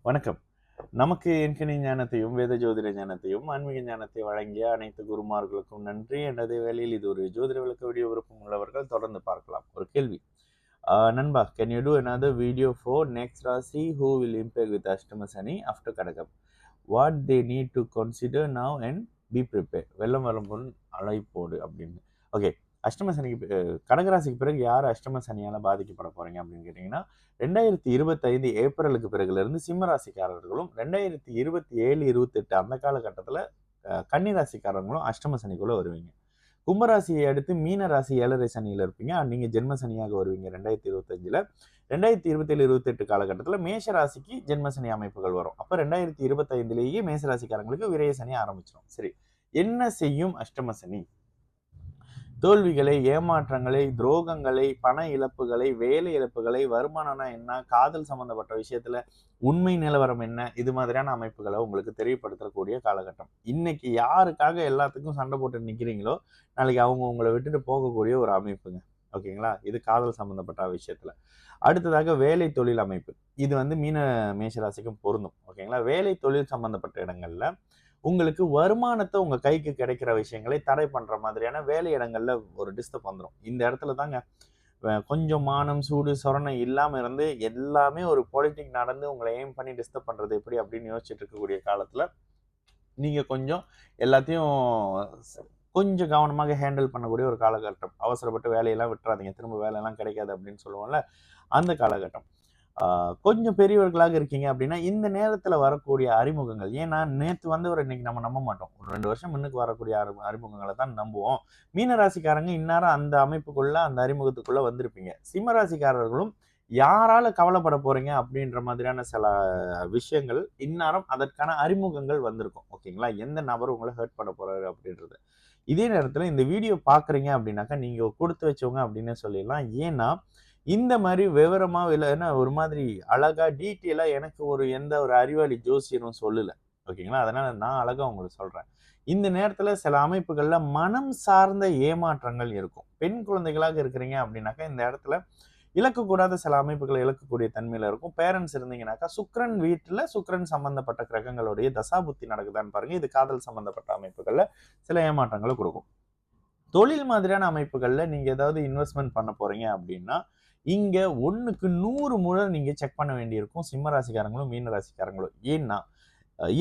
வணக்கம். நமக்கு எண்கணி ஞானத்தையும், வேத ஜோதிட ஞானத்தையும், ஆன்மீக ஞானத்தை வழங்கிய அனைத்து குருமார்களுக்கும் நன்றி. எனது வேளையில் இது ஒரு ஜோதிட விளக்க வீடியோ விருப்பம் உள்ளவர்கள் தொடர்ந்து பார்க்கலாம். ஒரு கேள்வி. நண்பா, can you do another video for next ராசி who will impact with அஷ்டம சனி after கடகம்? What they need to consider now and be prepared. வெள்ளம் வரும் முன் அழைப்போடு அப்படின்னு. ஓகே. அஷ்டம சனிக்கு கடகராசிக்கு பிறகு யார் அஷ்டம சனியால பாதிக்கப்பட போறீங்க அப்படின்னு கேட்டீங்கன்னா 2025 ஏப்ரலுக்கு பிறகுலேருந்து சிம்ம ராசிக்காரர்களும் 2027-28 அந்த காலகட்டத்தில் கன்னிராசிக்காரங்களும் அஷ்டம சனிக்குள்ள வருவீங்க. கும்பராசியை அடுத்து மீன ராசி 7.5 சனியில் இருப்பீங்க. நீங்கள் ஜென்ம சனியாக வருவீங்க 2025. 2027-28 காலகட்டத்தில் மேஷ ராசிக்கு ஜென்ம சனி அமைப்புகள் வரும். அப்போ 2025லேயே மேஷ ராசிக்காரங்களுக்கு விரய சனி ஆரம்பிச்சிடும். சரி, என்ன செய்யும் அஷ்டம சனி? தோல்விகளை, ஏமாற்றங்களை, துரோகங்களை, பண இழப்புகளை, வேலை இழப்புகளை, வருமானம்னா என்ன, காதல் சம்பந்தப்பட்ட விஷயத்துல உண்மை நிலவரம் என்ன, இது மாதிரியான அமைப்புகளை உங்களுக்கு தெரியப்படுத்தக்கூடிய காலகட்டம். இன்னைக்கு யாருக்காக எல்லாத்துக்கும் சண்டை போட்டு நிக்கிறீங்களோ நாளைக்கு அவங்க உங்களை விட்டுட்டு போகக்கூடிய ஒரு அமைப்புங்க. ஓகேங்களா? இது காதல் சம்பந்தப்பட்ட விஷயத்துல. அடுத்ததாக வேலை தொழில் அமைப்பு. இது வந்து மேஷராசிக்கும் பொருந்தும். ஓகேங்களா? வேலை தொழில் சம்பந்தப்பட்ட இடங்கள்ல உங்களுக்கு வருமானத்தை உங்க கைக்கு கிடைக்கிற விஷயங்களை தடை பண்ற மாதிரியான வேலை இடங்கள்ல ஒரு டிஸ்டர்ப் வந்துடும். இந்த இடத்துல தாங்க கொஞ்சம் மானம், சூடு, சொரணை இல்லாம இருந்து எல்லாமே ஒரு பாலிட்டிக் நடந்து உங்களை எய்ம் பண்ணி டிஸ்டர்ப் பண்றது எப்படி அப்படின்னு யோசிச்சுட்டு இருக்கக்கூடிய காலத்துல நீங்க கொஞ்சம் எல்லாத்தையும் கொஞ்சம் கவனமாக ஹேண்டில் பண்ணக்கூடிய ஒரு காலகட்டம். அவசரப்பட்டு வேலையெல்லாம் விட்டுறாதீங்க, திரும்ப வேலையெல்லாம் கிடைக்காது அப்படின்னு சொல்லுவோம்ல, அந்த காலகட்டம். கொஞ்சம் பெரியவர்களாக இருக்கீங்க அப்படின்னா இந்த நேரத்தில் வரக்கூடிய அறிமுகங்கள், ஏன்னா நேற்று வந்தவர் இன்னைக்கு நம்ம நம்ப மாட்டோம். ஒரு 2 வருஷம் முன்னுக்கு வரக்கூடிய அறிமுகங்களை தான் நம்புவோம். மீனராசிக்காரங்க இந்நேரம் அந்த அமைப்புக்குள்ள அந்த அறிமுகத்துக்குள்ள வந்திருப்பீங்க. சிம்மராசிக்காரர்களும் யாரால கவலைப்பட போறீங்க அப்படின்ற மாதிரியான சில விஷயங்கள் இந்நேரம் அதற்கான அறிமுகங்கள் வந்திருக்கும். ஓகேங்களா? எந்த நபர் உங்களை ஹர்ட் பண்ண போறாரு அப்படின்றது. இதே நேரத்தில் இந்த வீடியோ பார்க்குறீங்க அப்படின்னாக்கா நீங்க கொடுத்து வச்சவங்க அப்படின்னு சொல்லிடலாம். ஏன்னா இந்த மாதிரி விவரமா இல்லைன்னா ஒரு மாதிரி அழகா டீட்டெயிலா எனக்கு எந்த ஒரு அறிவாளி ஜோசியரும் சொல்லல. ஓகேங்களா? அதனால நான் அழகா உங்களுக்கு சொல்றேன். இந்த நேரத்துல சில அமைப்புகள்ல மனம் சார்ந்த ஏமாற்றங்கள் இருக்கும். பெண் குழந்தைகளாக இருக்கிறீங்க அப்படின்னாக்கா இந்த இடத்துல இழக்கக்கூடாத சில அமைப்புகளை இழக்கக்கூடிய தன்மையில இருக்கும். பேரண்ட்ஸ் இருந்தீங்கன்னாக்கா சுக்கிரன் வீட்டுல சுக்கிரன் சம்பந்தப்பட்ட கிரகங்களுடைய தசாபுத்தி நடக்குதான்னு பாருங்க. இது காதல் சம்பந்தப்பட்ட அமைப்புகள்ல சில ஏமாற்றங்களை கொடுக்கும். தொழில் மாதிரியான அமைப்புகள்ல நீங்க ஏதாவது இன்வெஸ்ட்மெண்ட் பண்ண போறீங்க அப்படின்னா இங்க 1க்கு 100 முறை நீங்க செக் பண்ண வேண்டியிருக்கும். சிம்ம ராசிக்காரங்களும் மீன ராசிக்காரங்களும். ஏன்னா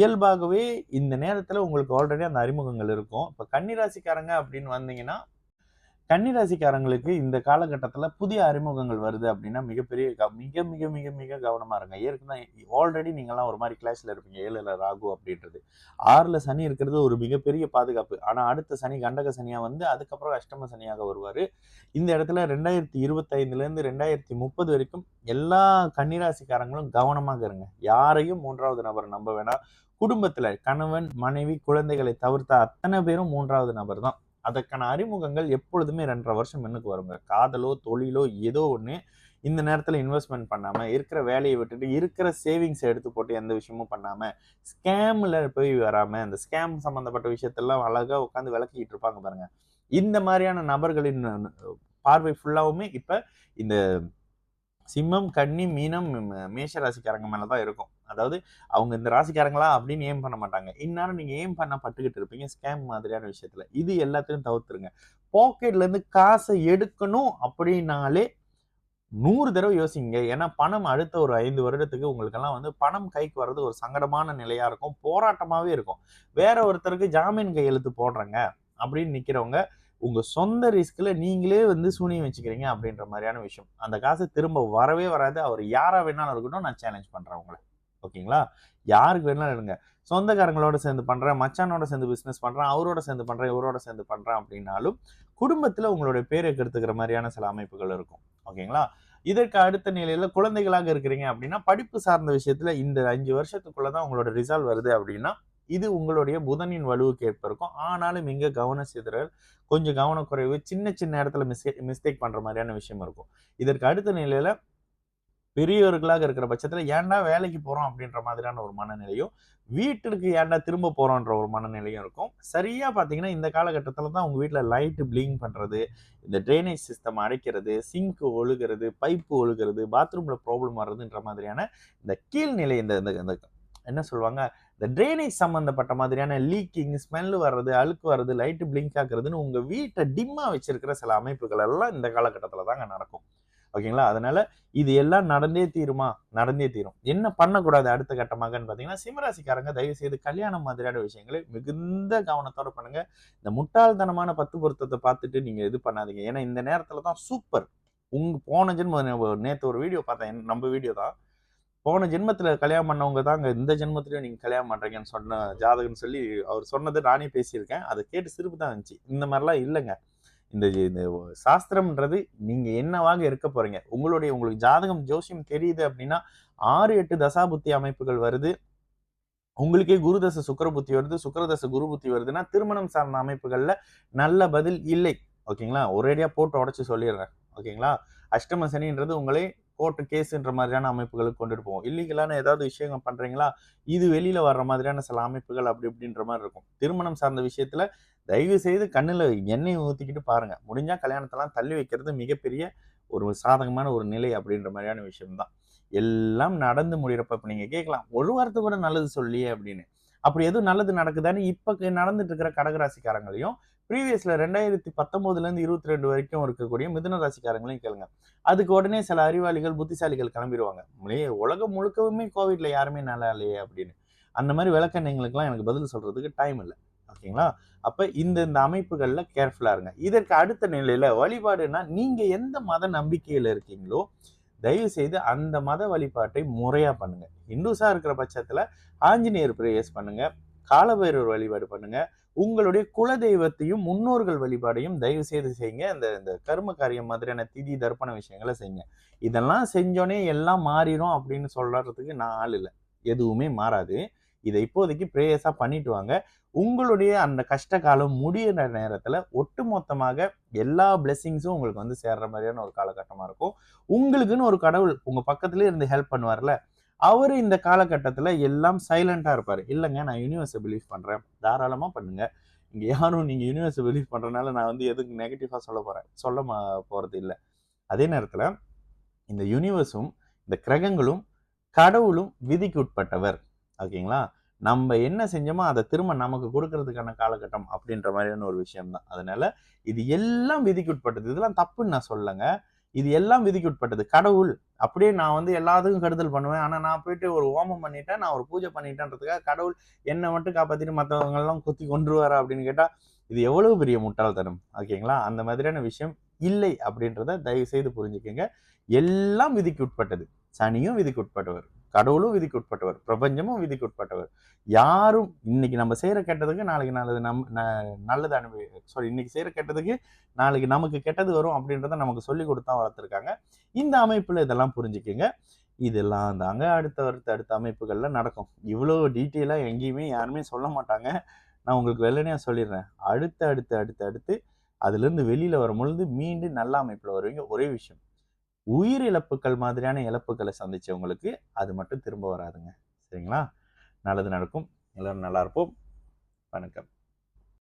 இயல்பாகவே இந்த நேரத்துல உங்களுக்கு ஆல்ரெடி அந்த அறிமுகங்கள் இருக்கும். இப்ப கன்னி ராசிக்காரங்க அப்படின்னு வந்தீங்கன்னா கன்னிராசிக்காரங்களுக்கு இந்த காலகட்டத்தில் புதிய அறிமுகங்கள் வருது அப்படின்னா மிகப்பெரிய மிக மிக மிக மிக கவனமா இருங்க. ஏற்கனவே ஆல்ரெடி நீங்கள்லாம் ஒரு மாதிரி கிளாஸ்ல இருப்பீங்க. 7ல் ராகு அப்படின்றது, 6ல் சனி இருக்கிறது ஒரு மிகப்பெரிய பாதுகாப்பு. ஆனால் அடுத்த சனி கண்டக சனியா வந்து அதுக்கப்புறம் அஷ்டம சனியாக வருவார். இந்த இடத்துல 2025லேருந்து 2030 வரைக்கும் எல்லா கன்னிராசிக்காரங்களும் கவனமாக இருங்க. யாரையும் 3வது நபர் நம்ப வேணாம். குடும்பத்துல கணவன், மனைவி, குழந்தைகளை தவிர்த்த அத்தனை பேரும் 3வது நபர் தான். அதற்கான அறிமுகங்கள் எப்பொழுதுமே 2.5 வருஷம் முன்னுக்கு வருங்க. காதலோ தொழிலோ ஏதோ ஒன்று இந்த நேரத்தில் இன்வெஸ்ட்மெண்ட் பண்ணாமல் இருக்கிற வேலையை விட்டுட்டு இருக்கிற சேவிங்ஸை எடுத்து போட்டு எந்த விஷயமும் பண்ணாமல் ஸ்கேமில் போய் வராமல் அந்த ஸ்கேம் சம்மந்தப்பட்ட விஷயத்தெல்லாம் அழகாக உட்காந்து விளக்கிட்டு இருப்பாங்க பாருங்க. இந்த மாதிரியான நபர்களின் பார்வை ஃபுல்லாவுமே இப்போ இந்த சிம்மம், கன்னி, மீனம், மேஷ ராசிக்காரங்க மேல தான் இருக்கும். அதாவது அவங்க இந்த ராசிக்காரங்களா அப்படின்னு ஏம் பண்ண மாட்டாங்க. இந்நேரம் நீங்க ஏம் பண்ண பட்டுக்கிட்டு இருப்பீங்க ஸ்கேம் மாதிரியான விஷயத்துல. இது எல்லாத்தையும் தவிர்த்துருங்க. பாக்கெட்ல இருந்து காசை எடுக்கணும் அப்படின்னாலே 100 தடவை யோசிங்க. ஏன்னா பணம் அடுத்த ஒரு 5 வருடத்துக்கு உங்களுக்கெல்லாம் வந்து பணம் கைக்கு வர்றது ஒரு சங்கடமான நிலையா இருக்கும். போராட்டமாவே இருக்கும். வேற ஒருத்தருக்கு ஜாமீன் கையெழுத்து போடுறேங்க அப்படின்னு நிக்கிறவங்க உங்க சொந்த ரிஸ்க்ல நீங்களே வந்து சூனியம் வச்சுக்கிறீங்க அப்படின்ற மாதிரியான விஷயம். அந்த காசு திரும்ப வரவே வராது. அவர் யாரா வேணாலும் இருக்கட்டும், நான் சேலஞ்ச் பண்றேன் உங்களை. ஓகேங்களா? யாருக்கு வேணாலும் இருங்க. சொந்தக்காரங்களோட சேர்ந்து பண்றேன், மச்சானோட சேர்ந்து பிசினஸ் பண்றேன், அவரோட சேர்ந்து பண்றேன், இவரோட சேர்ந்து பண்றேன் அப்படின்னாலும் குடும்பத்துல உங்களுடைய பேரை கெடுத்துக்கிற மாதிரியான சில அமைப்புகள் இருக்கும். ஓகேங்களா? இதற்கு அடுத்த நிலையில குழந்தைகளாக இருக்கிறீங்க அப்படின்னா படிப்பு சார்ந்த விஷயத்துல இந்த 5 வருஷத்துக்குள்ளதான் உங்களோட ரிசல்ட் வருது அப்படின்னா இது உங்களுடைய புதனின் வலுவுக்கு ஏற்ப இருக்கும். ஆனாலும் இங்க கவன சிதறல், கொஞ்சம் கவனக்குறைவு, சின்ன சின்ன இடத்துல மிஸ்டேக் பண்ற மாதிரியான விஷயம் இருக்கும். இதற்கு அடுத்த நிலையில பெரியவர்களாக இருக்கிற பட்சத்துல ஏன்டா வேலைக்கு போறோம் அப்படின்ற மாதிரியான ஒரு மனநிலையும், வீட்டிற்கு ஏன்டா திரும்ப போறோன்ற ஒரு மனநிலையும் இருக்கும். சரியா பார்த்தீங்கன்னா, இந்த காலகட்டத்தில தான் உங்க வீட்ல லைட் பிளிங்க் பண்றது, இந்த ட்ரெயினேஜ் சிஸ்டம் அடைக்கிறது, சிங்க் ஒழுகுறது, பைப் ஒழுகுறது, பாத்ரூம்ல ப்ராப்ளம் வர்றதுன்ற மாதிரியான இந்த கீழ்நிலை இந்த இந்த இந்த என்ன சொல்லுவாங்க, இந்த ட்ரெயினேஜ் சம்மந்தப்பட்ட மாதிரியான லீக்கிங், ஸ்மெல் வர்றது, அழுக்கு வர்றது, லைட் பிளிங்க் ஆக்குறதுன்னு உங்க வீட்ட டிம்மா வச்சிருக்கிற சில அமைப்புகள் எல்லாம் இந்த காலகட்டத்தில தாங்க நடக்கும். ஓகேங்களா? அதனால இது எல்லாம் நடந்தே தீருமா? நடந்தே தீரும். என்ன பண்ணக்கூடாது அடுத்த கட்டமாகன்னு பார்த்தீங்கன்னா, சிம்மராசிக்காரங்க தயவு செய்து கல்யாணம் மாதிரியான விஷயங்களை மிகுந்த கவனத்தோட பண்ணுங்க. இந்த முட்டாள்தனமான 10 பொருத்தத்த பார்த்துட்டு நீங்க இது பண்ணாதீங்க. ஏன்னா, இந்த நேரத்தில தான் சூப்பர். போன ஜென்மம் நேத்து ஒரு வீடியோ பார்த்தேன். நம்ம வீடியோ தான். போன ஜென்மத்தில கல்யாணம் பண்ணவங்க தாங்க இந்த ஜென்மத்திலயும் நீங்க கல்யாணம் பண்றீங்கன்னு சொன்ன ஜாதகம்ன்னு சொல்லி அவர் சொன்னத நானே பேசியிருக்கேன். அத கேட்டு சிரிப்பு தான் வந்துச்சு. இந்த மாரிலாம் இல்லங்க. இந்த சாஸ்திரம்ன்றது நீங்க என்னவாக இருக்க போறீங்க. உங்களுக்கு ஜாதகம், ஜோசியம் தெரியுது அப்படின்னா, 6, 8 தசாபுத்தி அமைப்புகள் வருது. உங்களுக்கே குரு தசை சுக்கிர புத்தி வருது. சுக்கிர தசை குரு புத்தி வருதுன்னா, திருமணம் சார்ந்த அமைப்புகள்ல நல்ல பதில் இல்லை. ஓகேங்களா? ஒரேடியா போட்டு உடைச்சு சொல்லிடுறேன். ஓகேங்களா? அஷ்டம சனின்றது உங்களை கோர்ட் கேஸ்ன்ற மாதிரியான அமைப்புகளுக்கு கொண்டுட்டு போகும். இல்லீகலான ஏதாவது விஷயங்கள் பண்றீங்களா? இது வெளியில வர்ற மாதிரியான சில அமைப்புகள் அப்படி இப்படின்ற மாரி இருக்கும். திருமணம் சார்ந்த விஷயத்துல தயவு செய்து கண்ணுல எண்ணெய ஊத்திக்கிட்டு பாருங்க. முடிஞ்சா கல்யாணத்தெல்லாம் தள்ளி வைக்கிறது மிகப்பெரிய ஒரு சாதகமான ஒரு நிலை அப்படின்ற மாரியான விஷயம் தான். எல்லாம் நடந்து முடியிறப்ப இப்ப நீங்க கேட்கலாம். ஒரு வார்த்தை கூட நல்லது சொல்லியே அப்படின்னு. அப்படி எதுவும் நல்லது நடக்குதான்னு இப்ப நடந்துட்டு இருக்கிற கடகராசிக்காரங்களையும், ப்ரீவியஸ்ல 2019லேருந்து 22 வரைக்கும் இருக்கக்கூடிய மிதுன ராசிக்காரங்களையும் கேளுங்க. அதுக்கு உடனே சில அறிவாளிகள், புத்திசாலிகள் கிளம்பிருவாங்க. உலகம் முழுக்கவுமே கோவிட்ல யாருமே நல்லா இல்லையே அப்படின்னு. அந்த மாரி விளக்கெண்ணெய்களுக்கெல்லாம் எனக்கு பதில் சொல்றதுக்கு டைம் இல்ல. ஓகேங்களா? அப்ப இந்த இந்த அமைப்புகள்ல கேர்ஃபுல்லா இருங்க. இதற்கு அடுத்த நிலையில வழிபாடுன்னா, நீங்க எந்த மத நம்பிக்கையில இருக்கீங்களோ, தயவு செய்து அந்த மத வழிபாட்டை முறையா பண்ணுங்க. இந்துஸா இருக்கிற பட்சத்துல ஆஞ்சநேயர் பிரேயர்ஸ் பண்ணுங்க. காலபைரவர் வழிபாடு பண்ணுங்க. உங்களுடைய குலதெய்வத்தையும், முன்னோர்கள் வழிபாடையும் தயவு செய்து செய்யுங்க. இந்த இந்த கர்ம காரியம் மாதிரியான திதி, தர்ப்பண விஷயங்கள செய்யுங்க. இதெல்லாம் செஞ்சோனே எல்லாம் மாறிரும் அப்படின்னு சொல்றதுக்கு நான் ஆள் இல்ல. எதுவுமே மாறாது. இத இப்போதைக்கு பிரேயர்ஸா பண்ணிட்டு வாங்க. உங்களுடைய அந்த கஷ்ட காலம் முடியிற நேரத்துல ஒட்டுமொத்தமாக எல்லா பிளெஸ்ஸிங்ஸும் உங்களுக்கு வந்து சேர்ற மாதிரியான ஒரு காலகட்டமா இருக்கும். உங்களுக்குன்னு ஒரு கடவுள் உங்க பக்கத்திலேயே இருந்து ஹெல்ப் பண்ணுவார்ல, அவரு இந்த காலகட்டத்துல எல்லாம் சைலன்ட்டா இருப்பாரு. இல்லங்க நான் யுனிவர்ஸ பிலீவ் பண்றேன். தாராளமா பண்ணுங்க. இங்க யாரும் நீங்க யுனிவர்ஸ பிலீவ் பண்றனால நான் வந்து எதுக்கு நெகட்டிவா சொல்லப் போறேன். போறது இல்ல. அதே நேரத்துல இந்த யுனிவர்ஸும், இந்த கிரகங்களும், கடவுளும் விதிக்கு உட்பட்டவர். ஓகேங்களா? நம்ப என்ன செஞ்சோமோ அத திரும்ப நமக்கு குடுக்கறதுக்கான காலகட்டம் அப்படின்ற மாரியான ஒரு விஷயம் தான். அதனால இது எல்லாம் விதிக்கு உட்பட்டது. இதெல்லாம் தப்புன்னு நான் சொல்லங்க. இது எல்லாம் விதிக்கு உட்பட்டது. கடவுள் அப்படியே நான் வந்து எல்லாத்துக்கும் கெடுதல் பண்ணுவேன். ஆனா நான் போயிட்டு ஒரு ஹோமம் பண்ணிட்டேன், நான் ஒரு பூஜை பண்ணிட்டேன்றதுக்காக கடவுள் என்ன மட்டும் காப்பாத்திட்டு மத்தவங்கலாம் குத்தி கொன்றுவாரா அப்படின்னு கேட்டா, இது எவ்வளவு பெரிய முட்டாள்தனம். ஓகேங்களா? அந்த மாதிரியான விஷயம் இல்லை அப்படின்றத தயவு செய்து புரிஞ்சுக்கங்க. எல்லாம் விதிக்கு உட்பட்டது. சனியும் விதிக்கு உட்பட்டவர். கடவுளும் விதிக்கு உட்பட்டவர். பிரபஞ்சமும் விதிக்கு உட்பட்டவர். யாரும் இன்னைக்கு நம்ம செய்ற கெட்டதுக்கு நாளைக்கு நல்லது நல்லது இன்னைக்கு செய்ற கெட்டதுக்கு நாளைக்கு நமக்கு கெட்டது வரும் அப்படின்றத நமக்கு சொல்லிக் குடுத்து தான் வளர்த்துருக்காங்க. இந்த அமைப்புல இதெல்லாம் புரிஞ்சுக்கங்க. இதெல்லாம் தாங்க அடுத்த அமைப்புகள்ல நடக்கும். இவ்வளோ டீட்டெயிலா எங்கேயுமே யாருமே சொல்ல மாட்டாங்க. நான் உங்களுக்கு வெள்ளனையா சொல்லிடுறேன். அடுத்து அதிலிருந்து வெளியில வரும்பொழுது மீண்டும் நல்ல அமைப்புல வருவீங்க. ஒரே விஷயம். உயிர் இழப்புக்கள் மாதிரியான இழப்புகள சந்திச்சவங்களுக்கு, அது மட்டும் திரும்ப வராதுங்க. சரிங்களா? நல்லது நடக்கும். எல்லாரும் நல்லா இருப்போம். வணக்கம்.